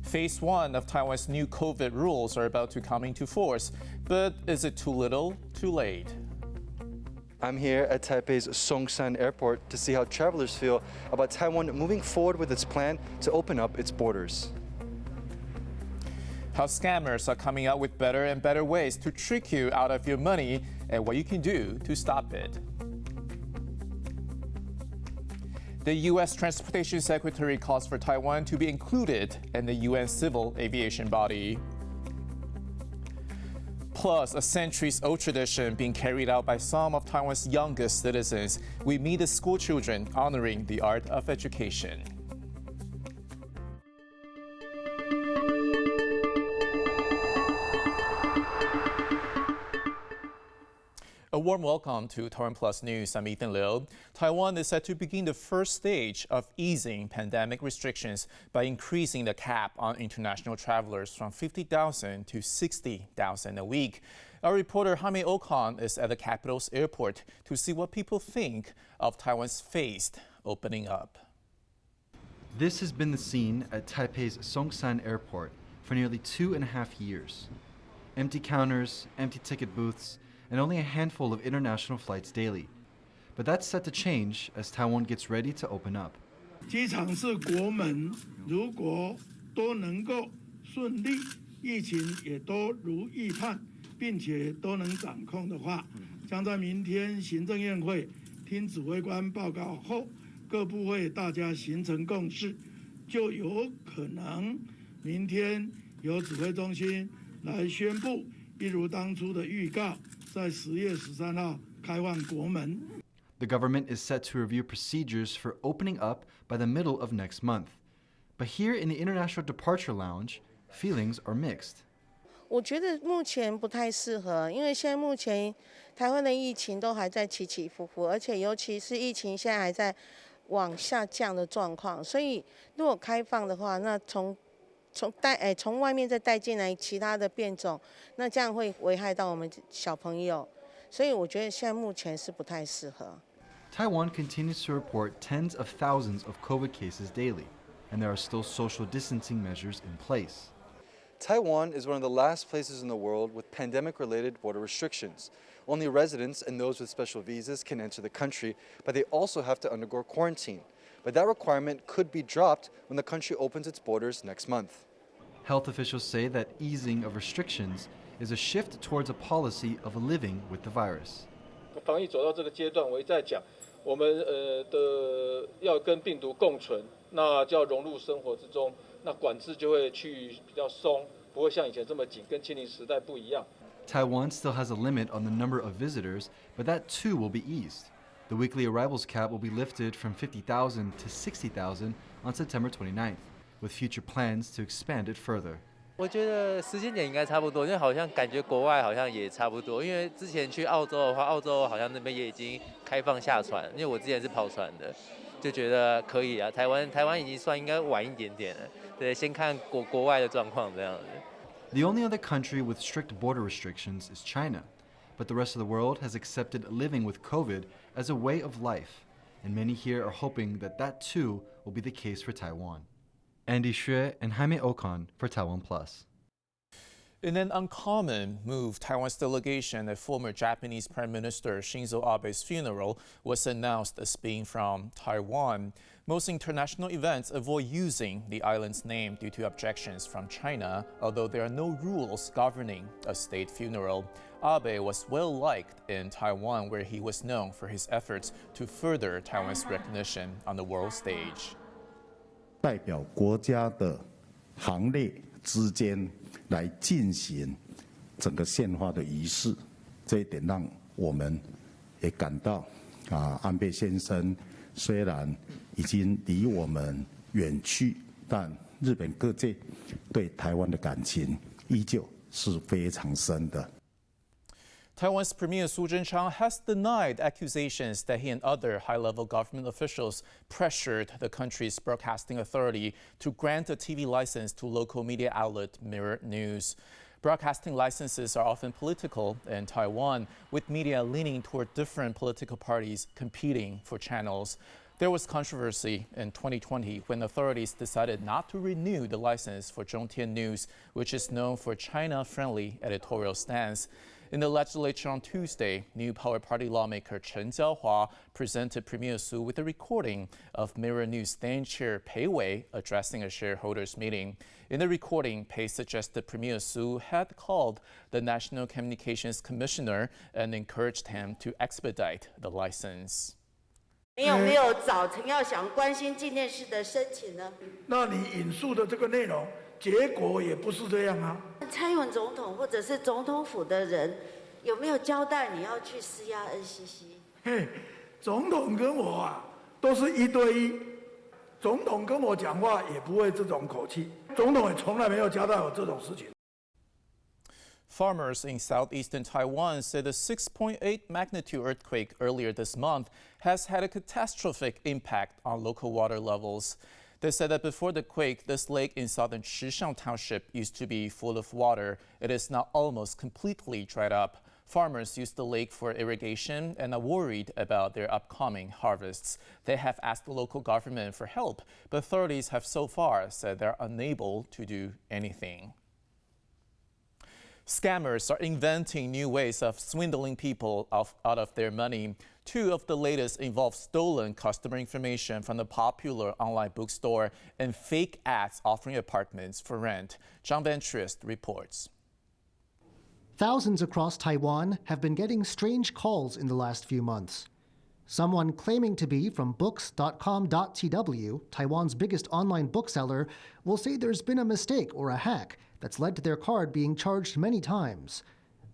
Phase 1 of Taiwan's new COVID rules are about to come into force, but is it too little, too late? I'm here at Taipei's Songshan Airport to see how travelers feel about Taiwan moving forward with its plan to open up its borders. How scammers are coming out with better and better ways to trick you out of your money and what you can do to stop it. The U.S. Transportation Secretary calls for Taiwan to be included in the UN Civil Aviation Body. Plus, a centuries-old tradition being carried out by some of Taiwan's youngest citizens. We meet the schoolchildren honoring the art of education. A warm welcome to TaiwanPlus News. I'm Ethan Liu. Taiwan is set to begin the first stage of easing pandemic restrictions by increasing the cap on international travelers from 50,000 to 60,000 a week. Our reporter Abe Funeral is at the capital's airport to see what people think of Taiwan's phased opening up. This has been the scene at Taipei's Songshan Airport for nearly 2.5 years. Empty counters, empty ticket booths, and only a handful of international flights daily. But that's set to change as Taiwan gets ready to open up. 机场是国门，如果都能够顺利，疫情也都如预判，并且都能掌控的话，将在明天行政院会听指挥官报告后，各部会大家形成共识，就有可能明天由指挥中心来宣布，一如当初的预告。在10月13号开放国门。 The government is set to review procedures for opening up by the middle of next month. But here in the International Departure Lounge, feelings are mixed. 我觉得目前不太适合，因为现在目前台湾的疫情都还在起起伏伏，而且尤其是疫情现在还在往下降的状况，所以如果开放的话，那从外面再带进来其他的变种，那这样会危害到我们小朋友，所以我觉得现在目前是不太适合。Taiwan continues to report tens of thousands of COVID cases daily, and there are still social distancing measures in place. Taiwan is one of the last places in the world with pandemic-related border restrictions. Only residents and those with special visas can enter the country, but they also have to undergo quarantine. But that requirement could be dropped when the country opens its borders next month. Health officials say that easing of restrictions is a shift towards a policy of living with the virus. 防疫走到这个阶段，我一再讲，我们要跟病毒共存，那就要融入生活之中，那管制就会去比较松，不会像以前这么紧，跟清零时代不一样。Taiwan still has a limit on the number of visitors, but that too will be eased. The weekly arrivals cap will be lifted from 50,000 to 60,000 on September 29th, with future plans to expand it further. 我觉得时间点应该差不多，因为好像感觉国外好像也差不多。因为之前去澳洲的话，澳洲好像那边也已经开放下船，因为我之前是跑船的，就觉得可以啊。台湾已经算应该晚一点点了，对，先看国外的状况这样子。The only other country with strict border restrictions is China, but the rest of the world has accepted living with COVID as a way of life, and many here are hoping that that too will be the case for Taiwan. Andy Xue and Abe Funeral for TaiwanPlus. In an uncommon move, Taiwan's delegation at former Japanese Prime Minister Shinzo Abe's funeral was announced as being from Taiwan. Most international events avoid using the island's name due to objections from China, although there are no rules governing a state funeral. Abe was well liked in Taiwan, where he was known for his efforts to further Taiwan's recognition on the world stage. 代表国家的行列之间来进行整个献花的仪式，这一点让我们也感到安倍先生虽然已经离我们远去，但日本各界对台湾的感情依旧是非常深的。 Taiwan's Premier Su Zhenchang has denied accusations that he and other high-level government officials pressured the country's broadcasting authority to grant a TV license to local media outlet Mirror News. Broadcasting licenses are often political in Taiwan, with media leaning toward different political parties competing for channels. There was controversy in 2020 when authorities decided not to renew the license for Zhongtian News, which is known for China-friendly editorial stance. In the legislature on Tuesday, New Power Party lawmaker Chen Jiahua presented Premier Su with a recording of Mirror News then chair Pei Wei addressing a shareholders meeting. In the recording, Pei suggested Premier Su had called the National Communications Commissioner and encouraged him to expedite the license. 你有没有早晨要想关心纪念室的申请呢？那你引述的这个内容，结果也不是这样啊。蔡英文总统或者是总统府的人有没有交代你要去施压 NCC？ 嘿，总统跟我啊都是1对1，总统跟我讲话也不会这种口气，总统也从来没有交代我这种事情。 Farmers in southeastern Taiwan say the 6.8 magnitude earthquake earlier this month has had a catastrophic impact on local water levels. They said that before the quake, this lake in southern Shixiang Township used to be full of water. It is now almost completely dried up. Farmers use the lake for irrigation and are worried about their upcoming harvests. They have asked the local government for help, but authorities have so far said they're unable to do anything. Scammers are inventing new ways of swindling people out of their money. Two of the latest involve stolen customer information from the popular online bookstore and fake ads offering apartments for rent. Zhang Van Trist reports. Thousands across Taiwan have been getting strange calls in the last few months. Someone claiming to be from books.com.tw, Taiwan's biggest online bookseller, will say there's been a mistake or a hack that's led to their card being charged many times.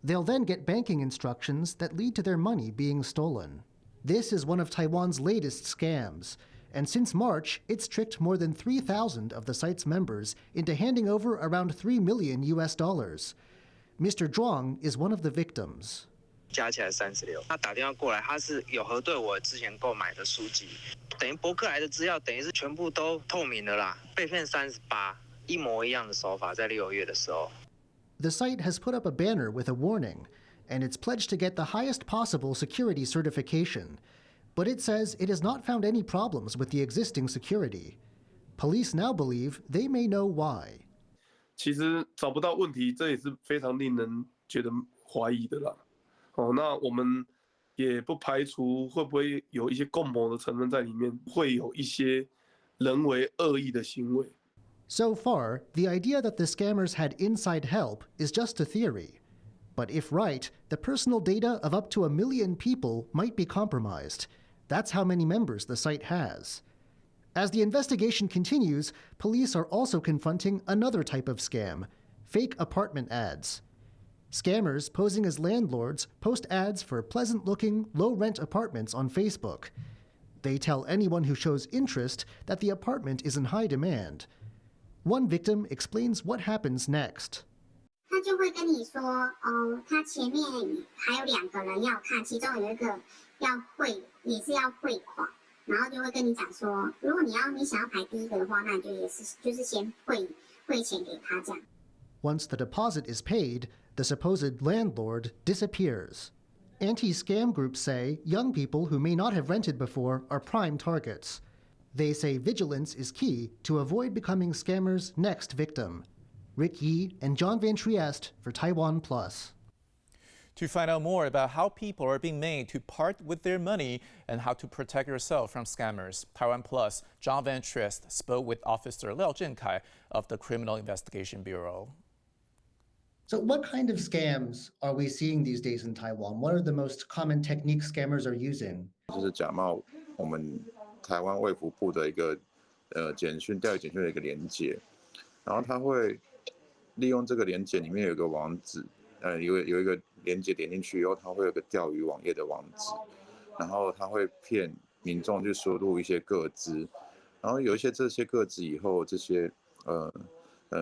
They'll then get banking instructions that lead to their money being stolen. This is one of Taiwan's latest scams, and since March, it's tricked more than 3,000 of the site's members into handing over around $3 million. Mr. Zhuang is one of the victims. 加起来36，他打电话过来，他是有核对我之前购买的书籍，等于博客来的资料，等于是全部都透明的啦，被骗38。 一模一样的手法，在6月的时候。 The site has put up a banner with a warning, and it's pledged to get the highest possible security certification. But it says it has not found any problems with the existing security. Police now believe they may know why. 其实找不到问题，这也是非常令人觉得怀疑的啦。那我们也不排除会不会有一些共谋的成分在里面，会有一些人为恶意的行为。 So far, the idea that the scammers had inside help is just a theory. But if right, the personal data of up to 1 million people might be compromised. That's how many members the site has. As the investigation continues, police are also confronting another type of scam, fake apartment ads. Scammers posing as landlords post ads for pleasant-looking, low-rent apartments on Facebook. They tell anyone who shows interest that the apartment is in high demand. One victim explains what happens next. 他就会跟你说，他前面还有2个人要看，其中有一个也是要汇款，然后就会跟你讲说，如果你想要排第1个的话，那你就是先汇钱给他这样。 Once the deposit is paid, the supposed landlord disappears. Anti-scam groups say young people who may not have rented before are prime targets. They say vigilance is key to avoid becoming scammers' next victim. Rick Yi and John Van Trieste for TaiwanPlus. To find out more about how people are being made to part with their money and how to protect yourself from scammers, TaiwanPlus' John Van Trieste spoke with Officer Liao Zhenkai of the Criminal Investigation Bureau. So what kind of scams are we seeing these days in Taiwan? What are the most common techniques scammers are using? 就是假冒我们台湾卫福部的一个调阅简讯的一个连结，然后他会利用这个连结里面有一个网址，有一个连结点进去以后，它会有个钓鱼网页的网址，然后他会骗民众去输入一些个资，然后有一些这些个资以后，这些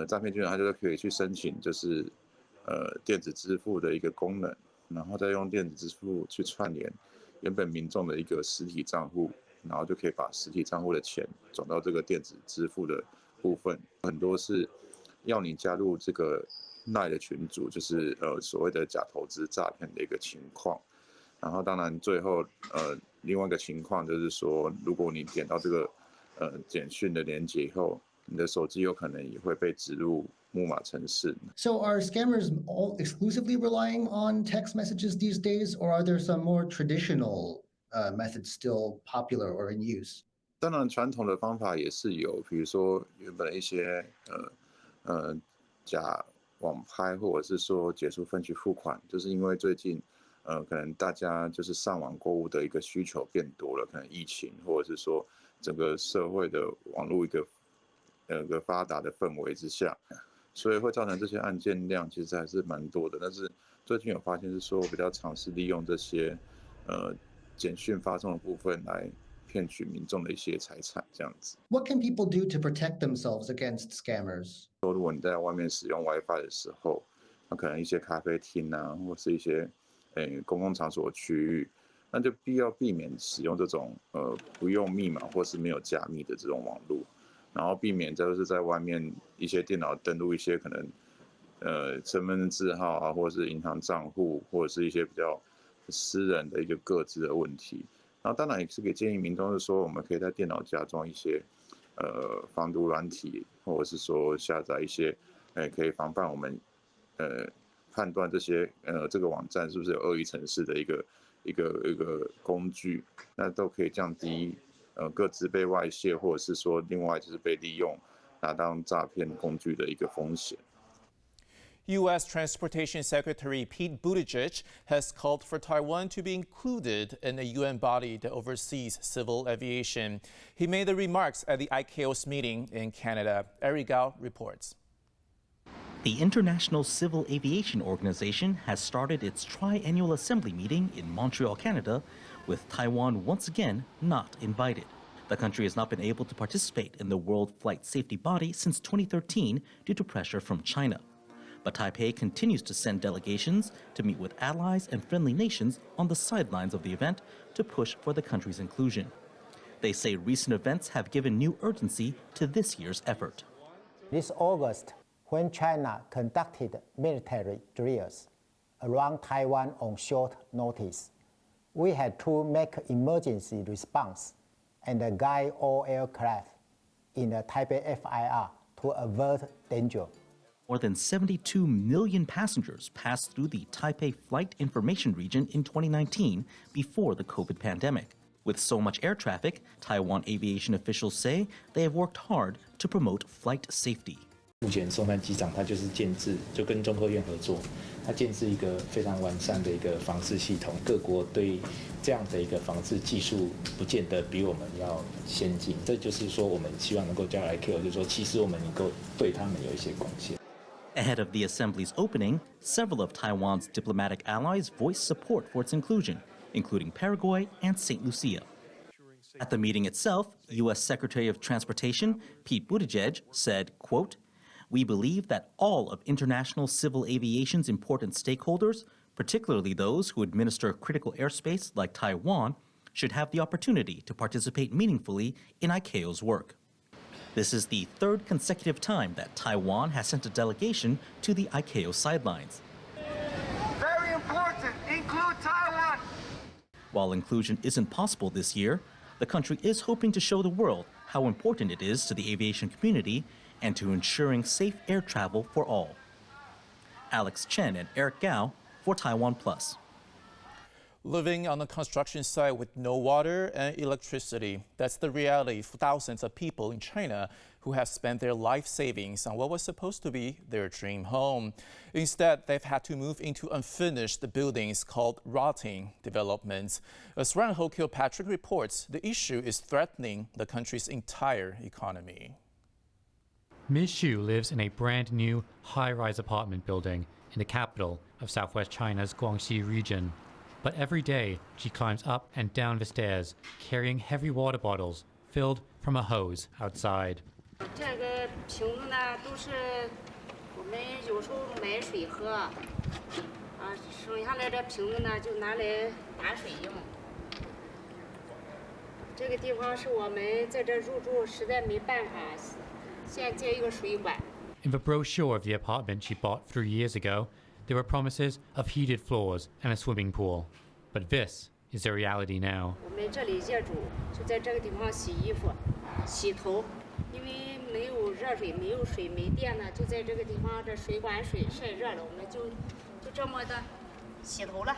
诈骗军人他就可以去申请就是电子支付的一个功能，然后再用电子支付去串联原本民众的一个实体账户。 然后就可以把实体账户的钱转到这个电子支付的部分，很多是要你加入这个赖的群组，就是所谓的假投资诈骗的一个情况。然后当然最后另外一个情况就是说，如果你点到这个简讯的连结以后，你的手机有可能也会被植入木马程式。So are scammers all exclusively relying on text messages these days, or are there some more traditional methods still popular or in use? 当然，传统的方法也是有，比如说原本一些假网拍，或者是说解除分期付款，就是因为最近可能大家就是上网购物的一个需求变多了，可能疫情或者是说整个社会的网络一个发达的氛围之下，所以会造成这些案件量其实还是蛮多的。但是最近有发现是说比较尝试利用这些简讯发送的部分来骗取民众的一些财产，这样子。What can people do to protect themselves against scammers? 如果你在外面使用 WiFi 的时候，那可能一些咖啡厅啊，或是一些公共场所区域，那就必要避免使用这种不用密码或是没有加密的这种网络，然后避免就是在外面一些电脑登录一些可能身份证字号啊，或者是银行账户，或者是一些比较私人的一个个资的问题。然后当然也是给建议民众是说，我们可以在电脑加装一些防毒软体，或者是说下载一些可以防范我们判断这些这个网站是不是有恶意程式的一个工具，那都可以降低个资被外泄，或者是说另外就是被利用拿当诈骗工具的一个风险。U.S. Transportation Secretary Pete Buttigieg has called for Taiwan to be included in a UN body that oversees civil aviation. He made the remarks at the ICAO's meeting in Canada. Eric Gao reports. The International Civil Aviation Organization has started its tri-annual assembly meeting in Montreal, Canada, with Taiwan once again not invited. The country has not been able to participate in the World Flight Safety Body since 2013 due to pressure from China. But Taipei continues to send delegations to meet with allies and friendly nations on the sidelines of the event to push for the country's inclusion. They say recent events have given new urgency to this year's effort. This August, when China conducted military drills around Taiwan on short notice, we had to make emergency response and guide all aircraft in the Taipei FIR to avert danger. More than 72 million passengers passed through the Taipei Flight Information Region in 2019 before the COVID pandemic. With so much air traffic, Taiwan aviation officials say they have worked hard to promote flight safety. 目前松山机场它就是建制，就跟中科院合作，它建制一个非常完善的一个防治系统。各国对这样的一个防治技术不见得比我们要先进，这就是说我们希望能够叫 ICAO， 就是说其实我们能够对他们有一些贡献。Ahead of the assembly's opening, several of Taiwan's diplomatic allies voiced support for its inclusion, including Paraguay and St. Lucia. At the meeting itself, U.S. Secretary of Transportation Pete Buttigieg said, quote, "We believe that all of international civil aviation's important stakeholders, particularly those who administer critical airspace like Taiwan, should have the opportunity to participate meaningfully in ICAO's work." This is the third consecutive time that Taiwan has sent a delegation to the ICAO sidelines. Very important, include Taiwan. While inclusion isn't possible this year, the country is hoping to show the world how important it is to the aviation community and to ensuring safe air travel for all. Alex Chen and Eric Gao for TaiwanPlus. Living on the construction site with no water and electricity. That's the reality for thousands of people in China who have spent their life savings on what was supposed to be their dream home. Instead, they've had to move into unfinished buildings called rotting developments. As Ran Ho-Kyo Patrick reports, the issue is threatening the country's entire economy. Ms. Xu lives in a brand new high-rise apartment building in the capital of southwest China's Guangxi region. But every day, she climbs up and down the stairs, carrying heavy water bottles filled from a hose outside. 这个瓶子呢，都是我们有时候买水喝，剩下来的瓶子呢，就拿来打水用。这个地方是我们在这入住，实在没办法，现建一个水管。In the brochure of the apartment she bought 3 years ago, there were promises of heated floors and a swimming pool. But this is the reality now. 我们们这里业主就在这个地方洗衣服、洗头，因为没有热水、没有水、没电呢，就在这个地方这水管水晒热了，我们就这么的洗头了。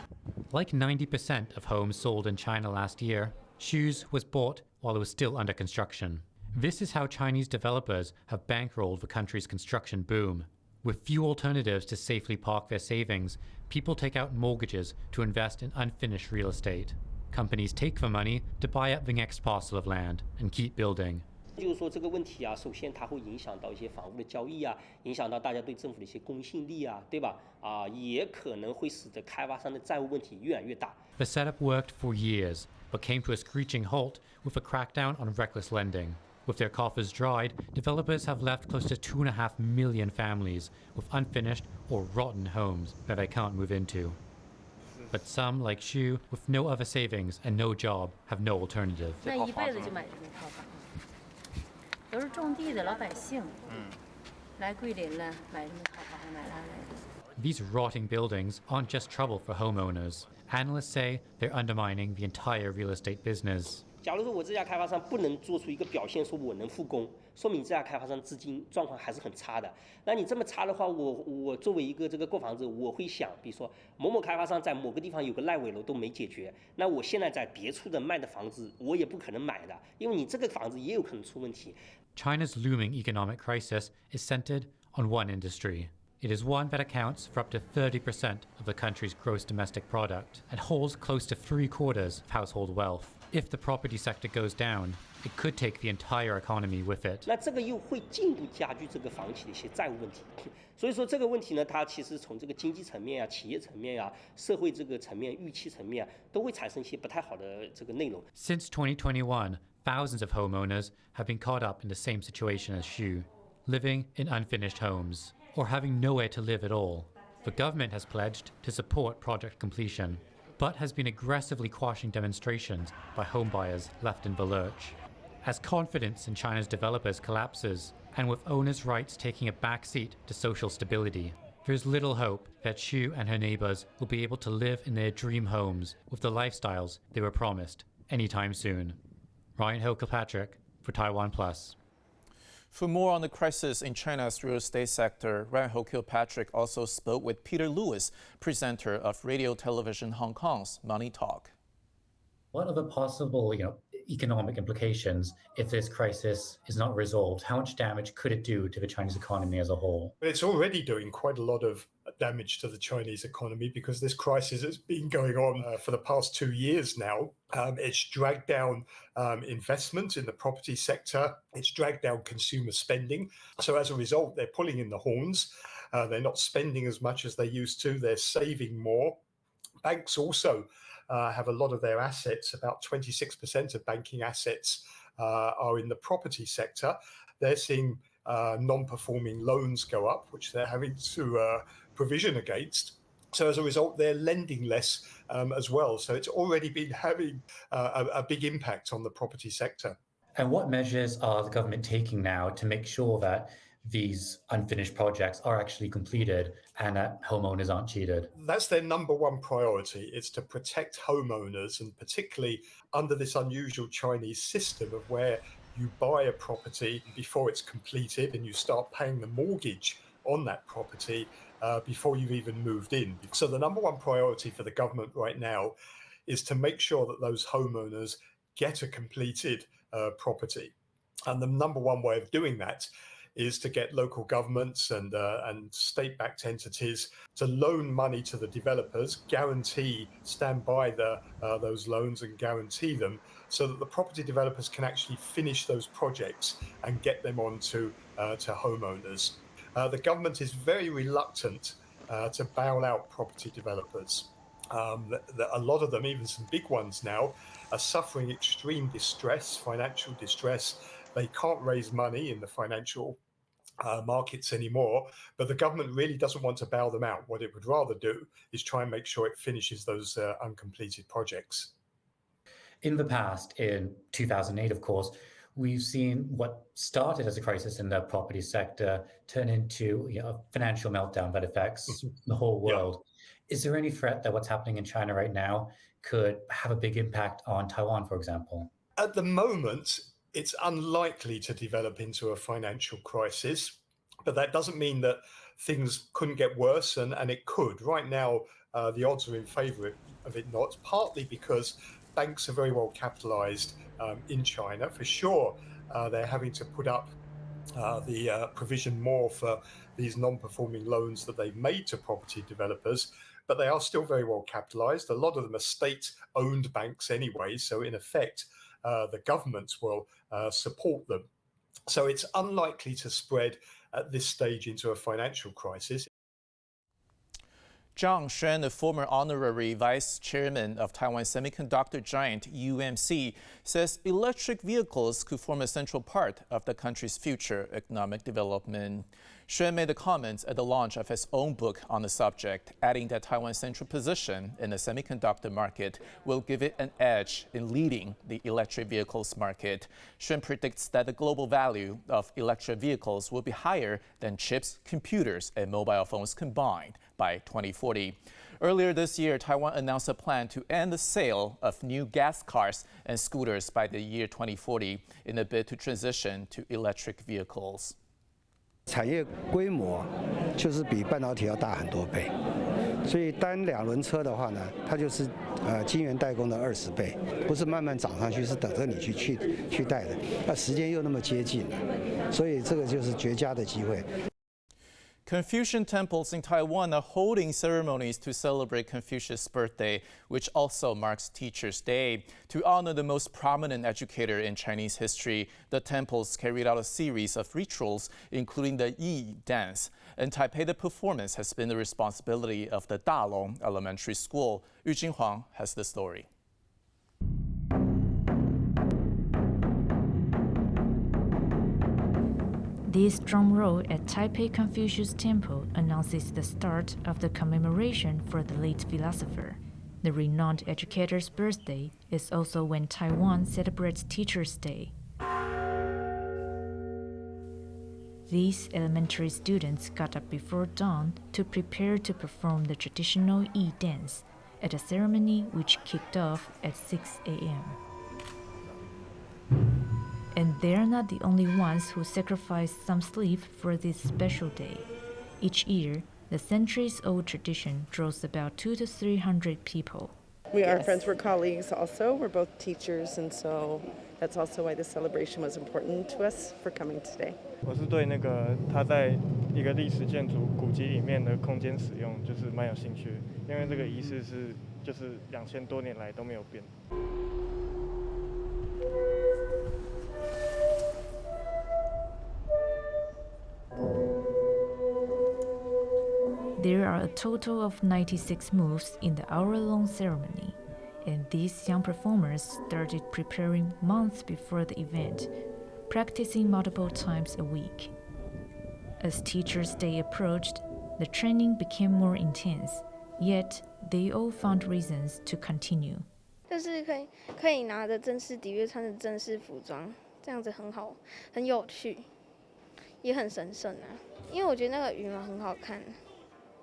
Like 90% of homes sold in China last year, Shu's was bought while it was still under construction. This is how Chinese developers have bankrolled the country's construction boom. With few alternatives to safely park their savings, people take out mortgages to invest in unfinished real estate. Companies take the money to buy up the next parcel of land and keep building. 就是说这个问题啊，首先它会影响到一些房屋的交易啊，影响到大家对政府的一些公信力啊，对吧？也可能会使得开发商的债务问题越来越大。The setup worked for years, but came to a screeching halt with a crackdown on reckless lending. With their coffers dried, developers have left close to 2.5 million families with unfinished or rotten homes that they can't move into. But some, like Xu, with no other savings and no job, have no alternative. 那一辈子就买这个套房，都是种地的老百姓，来桂林了，买什么套房买来的。 These rotting buildings aren't just trouble for homeowners. Analysts say they're undermining the entire real estate business. 假如说我这家开发商不能做出一个表现，说我能复工，说明这家开发商资金状况还是很差的。那你这么差的话，我作为一个这个购房者，我会想，比如说某某开发商在某个地方有个烂尾楼都没解决，那我现在在别处的卖的房子，我也不可能买的，因为你这个房子也有可能出问题。China's looming economic crisis is centered on one industry. It is one that accounts for up to 30% of the country's gross domestic product and holds close to 3/4 of household wealth. If the property sector goes down, it could take the entire economy with it. 那这个又会进一步加剧这个房企的一些债务问题。所以说这个问题呢，它其实从这个经济层面啊、企业层面啊、社会这个层面、预期层面啊，都会产生一些不太好的这个内容。Since 2021, thousands of homeowners have been caught up in the same situation as Xu, living in unfinished homes or having nowhere to live at all. The government has pledged to support project completion, but has been aggressively quashing demonstrations by homebuyers left in the lurch. As confidence in China's developers collapses, and with owners' rights taking a backseat to social stability, there's little hope that Xu and her neighbors will be able to live in their dream homes with the lifestyles they were promised anytime soon. Ryan Kilpatrick for TaiwanPlus. For more on the crisis in China's real estate sector, Ryan Kilpatrick also spoke with Peter Lewis, presenter of Radio Television Hong Kong's Money Talk. What are the possible, economic implications if this crisis is not resolved? How much damage could it do to the Chinese economy as a whole? It's already doing quite a lot of damage to the Chinese economy because this crisis has been going on for the past 2 years now. It's dragged down investment in the property sector. It's dragged down consumer spending. So as a result, they're pulling in the horns. They're not spending as much as they used to. They're saving more. Banks also have a lot of their assets. About 26% of banking assets are in the property sector. They're seeing non-performing loans go up, which they're having to provision against. So as a result, they're lending less as well. So it's already been having a big impact on the property sector. And what measures are the government taking now to make sure that these unfinished projects are actually completed and that homeowners aren't cheated? That's their number one priority. It's to protect homeowners, and particularly under this unusual Chinese system of where you buy a property before it's completed and you start paying the mortgage on that property before you've even moved in. So the number one priority for the government right now is to make sure that those homeowners get a completed property. And the number one way of doing that is to get local governments and state-backed entities to loan money to the developers, stand by those loans and guarantee them, so that the property developers can actually finish those projects and get them on to homeowners. The government is very reluctant to bail out property developers. A lot of them, even some big ones now, are suffering extreme distress, financial distress. They can't raise money in the financial markets anymore, but the government really doesn't want to bail them out. What it would rather do is try and make sure it finishes those uncompleted projects. In the past, in 2008, of course, we've seen what started as a crisis in the property sector turn into a financial meltdown that affects the whole world. Yeah. Is there any threat that what's happening in China right now could have a big impact on Taiwan, for example? At the moment, it's unlikely to develop into a financial crisis, but that doesn't mean that things couldn't get worse, and it could. Right now, the odds are in favor of it not, partly because banks are very well capitalized in China. For sure, they're having to put up the provision more for these non-performing loans that they've made to property developers, but they are still very well capitalized. A lot of them are state-owned banks anyway, so in effect, the governments will support them. So it's unlikely to spread at this stage into a financial crisis. Zhang Shen, the former honorary vice chairman of Taiwan semiconductor giant UMC, says electric vehicles could form a central part of the country's future economic development. Shen made the comments at the launch of his own book on the subject, adding that Taiwan's central position in the semiconductor market will give it an edge in leading the electric vehicles market. Shen predicts that the global value of electric vehicles will be higher than chips, computers, and mobile phones combined by 2040. Earlier this year, Taiwan announced a plan to end the sale of new gas cars and scooters by the year 2040 in a bid to transition to electric vehicles. 产业规模就是比半导体要大很多倍，所以单两轮车的话呢，它就是晶圆代工的20倍，不是慢慢涨上去，是等着你去带的，那时间又那么接近，所以这个就是绝佳的机会。 Confucian temples in Taiwan are holding ceremonies to celebrate Confucius' birthday, which also marks Teachers' Day. To honor the most prominent educator in Chinese history, the temples carried out a series of rituals, including the Yi dance. In Taipei, the performance has been the responsibility of the Dalong Elementary School. Yu Jinhuang has the story. This drum roll at Taipei Confucius Temple announces the start of the commemoration for the late philosopher. The renowned educator's birthday is also when Taiwan celebrates Teachers' Day. These elementary students got up before dawn to prepare to perform the traditional Yi dance at a ceremony which kicked off at 6 a.m. And they're not the only ones who sacrifice some sleep for this special day. Each year, the centuries-old tradition draws about 200 to 300 people. We are friends, we're colleagues also. We're both teachers, and so that's also why this celebration was important to us for coming today. 我是对那个它在一个历史建筑古迹里面的空间使用，就是蛮有兴趣的，因为这个仪式是就是2000多年来都没有变。 There are a total of 96 moves in the hour-long ceremony, and these young performers started preparing months before the event, practicing multiple times a week. As Teachers' Day approached, the training became more intense, yet they all found reasons to continue. 就是可以拿着正式底乐穿着正式服装，这样子很好，很有趣，也很神圣啊。因为我觉得那个羽毛很好看。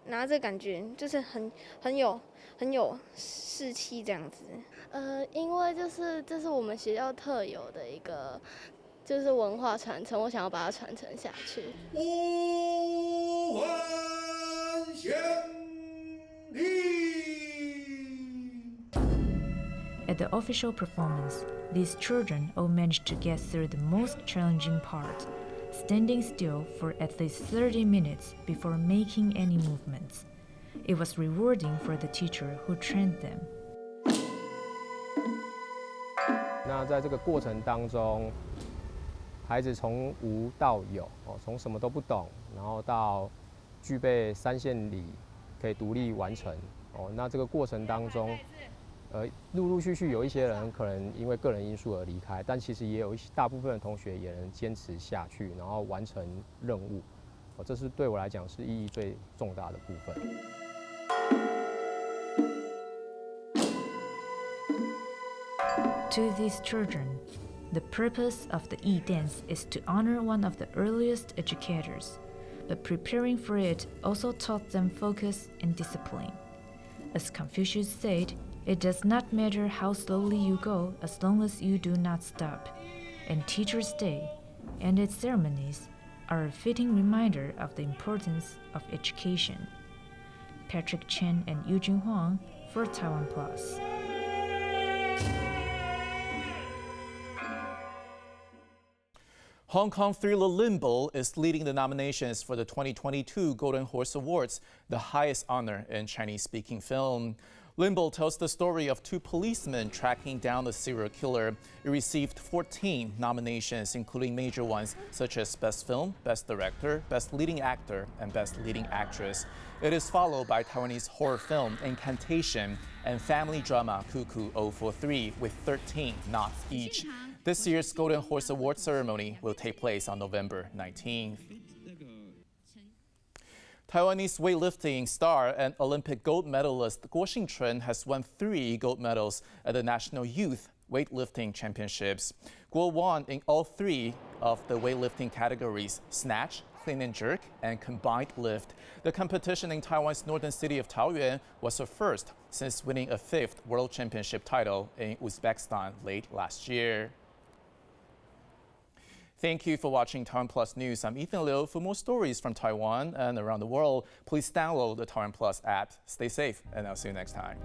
拿着感觉就是很有士气这样子。因为这是我们学校特有的一个就是文化传承，我想要把它传承下去。At the official performance, these children all managed to get through the most challenging part. Standing still for at least 30 minutes before making any movements. It was rewarding for the teacher who trained them. 那在这个过程当中，孩子从无到有，从什么都不懂，然后到具备3线理，可以独立完成。那这个过程当中，陆陆续续有一些人可能因为个人因素而离开，但其实也有大部分的同学也能坚持下去，然后完成任务。这是对我来讲是意义最重大的部分。To these children, the purpose of the Yi dance is to honor one of the earliest educators, but preparing for it also taught them focus and discipline. As Confucius said, It does not matter how slowly you go as long as you do not stop. And Teachers' Day and its ceremonies are a fitting reminder of the importance of education. Patrick Chen and Eugene Huang for TaiwanPlus. Hong Kong thriller Limbo is leading the nominations for the 2022 Golden Horse Awards, the highest honor in Chinese-speaking film. Limbo tells the story of two policemen tracking down the serial killer. It received 14 nominations, including major ones such as Best Film, Best Director, Best Leading Actor, and Best Leading Actress. It is followed by Taiwanese horror film Incantation and family drama Cuckoo 043 with 13 nods each. This year's Golden Horse Award ceremony will take place on November 19th. Taiwanese weightlifting star and Olympic gold medalist Guo Xingchun has won 3 gold medals at the National Youth Weightlifting Championships. Guo won in all 3 of the weightlifting categories: snatch, clean and jerk, and combined lift. The competition in Taiwan's northern city of Taoyuan was her first since winning a 5th World Championship title in Uzbekistan late last year. Thank you for watching TaiwanPlus News. I'm Ethan Liu. For more stories from Taiwan and around the world, please download the TaiwanPlus app. Stay safe, and I'll see you next time.